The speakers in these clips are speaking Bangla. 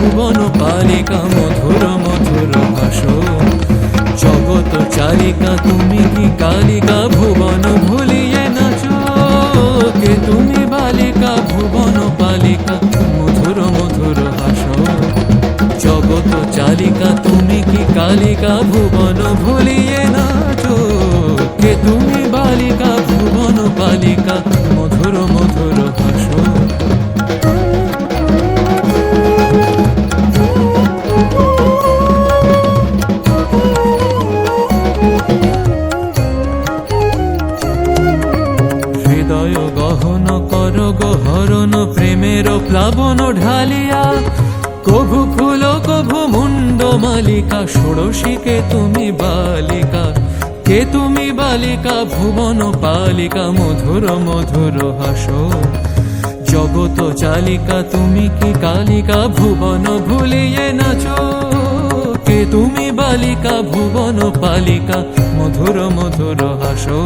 ভুবন পালিকা মধুর মধুর ভাষণ। জগত চালিকা তুমি কি কালিকা ভুবন ভুলিয়ে নাচো। কে তুমি বালিকা ভুবন পালিকা মধুর মধুর ভাষণ। জগত চালিকা তুমি কি কালিকা ভুবন ভুলিয়ে নাচো। কে তুমি বালিকা ভুবন পালিকা মধুর মধুর ভাষণ। হৃদয় গহন কর গহরণ প্রেমের প্লাবন ঢালিয়া। কভু ফুল কভু মুন্ড মালিকা ষোড়শীকে তুমি বালিকা। কে তুমি বালিকা ভুবন পালিকা মধুর মধুর হাসো। জগত চালিকা তুমি কি কালিকা ভুবন ভুলিয়ে নাচো। কে তুমি বালিকা ভুবন পালিকা মধুর মধুর হাসো।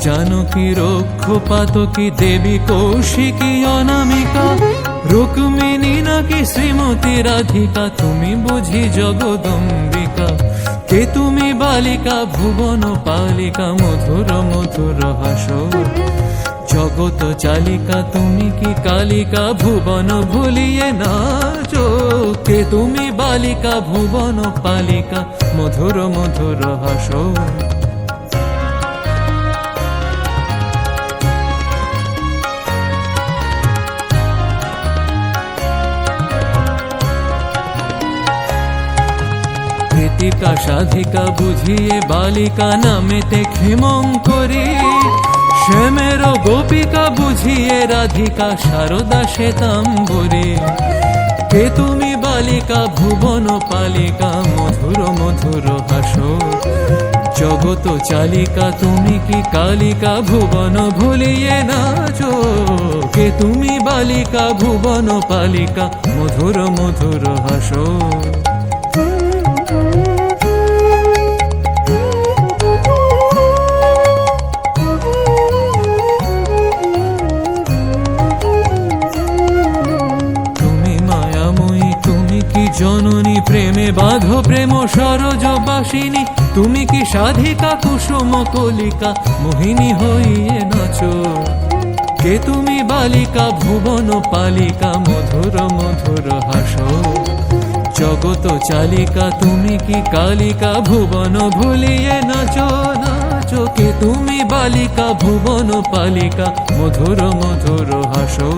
জানকী রক্ষপাতকী দেবী কৌশিকী অনামিকা। রুক্মিণী নাকি শ্রীমতী রাধিকা তুমি বুঝি জগদম্বিকা। কে তুমি বালিকা ভুবন পালিকা মধুর মধুর হাসো। জগত চালিকা তুমি কি কালিকা ভুবন ভুলিয়ে নাচো। কে তুমি বালিকা ভুবন পালিকা মধুর মধুর হাসো। কৃতিকা সাধিকা বুঝিয়ে বালিকা নামেতে ক্ষেমঙ্করী। শ্যামের গোপিকা বুঝিয়ে রাধিকা শারদা শ্বেতাম্বরী। কে তুমি বালিকা ভুবন পালিকা মধুর মধুর হাসো। জগত চালিকা তুমি কি কালিকা ভুবন ভুলিয়ে নাচো। কে তুমি বালিকা ভুবন পালিকা মধুর মধুর হাসো। জননী প্রেমে বাঁধো প্রেম সরজবাসিনী। তুমি কি সাধিকা কুসুম কলিকা মোহিনী হইয়ে নাচো। কে তুমি বালিকা ভুবন পালিকা মধুর মধুর হাসো। জগত চালিকা তুমি কি কালিকা ভুবন ভুলিয়ে নাচো নাচো। কে তুমি বালিকা ভুবন পালিকা মধুর মধুর হাসো।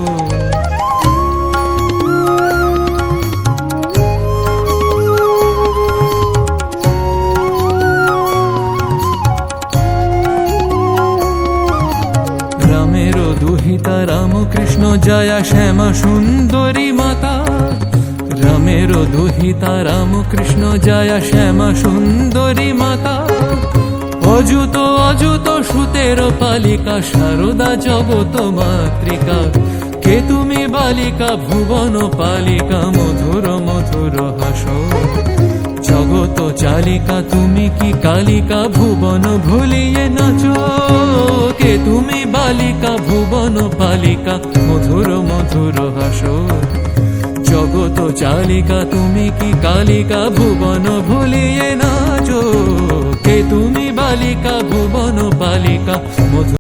দুহিতা রামকৃষ্ণ জয়া শ্যামা সুন্দরী মাতা। রামের দুহিতা রামকৃষ্ণ জয়া শ্যামা সুন্দরী মাতা। অযুত অযুত সুতের পালিকা শারদা জগত মাতৃকা। কে তুমি বালিকা ভুবন পালিকা মধুর মধুর হাসো। জগত চালিকা তুমি কি কালিকা ভুবন ভুলিয়ে নাচো। কে তুমি বালিকা ভুবন পালিকা মধুর মধুর হাসো। জগত চালিকা তুমি কি কালিকা ভুবন ভুলিয়ে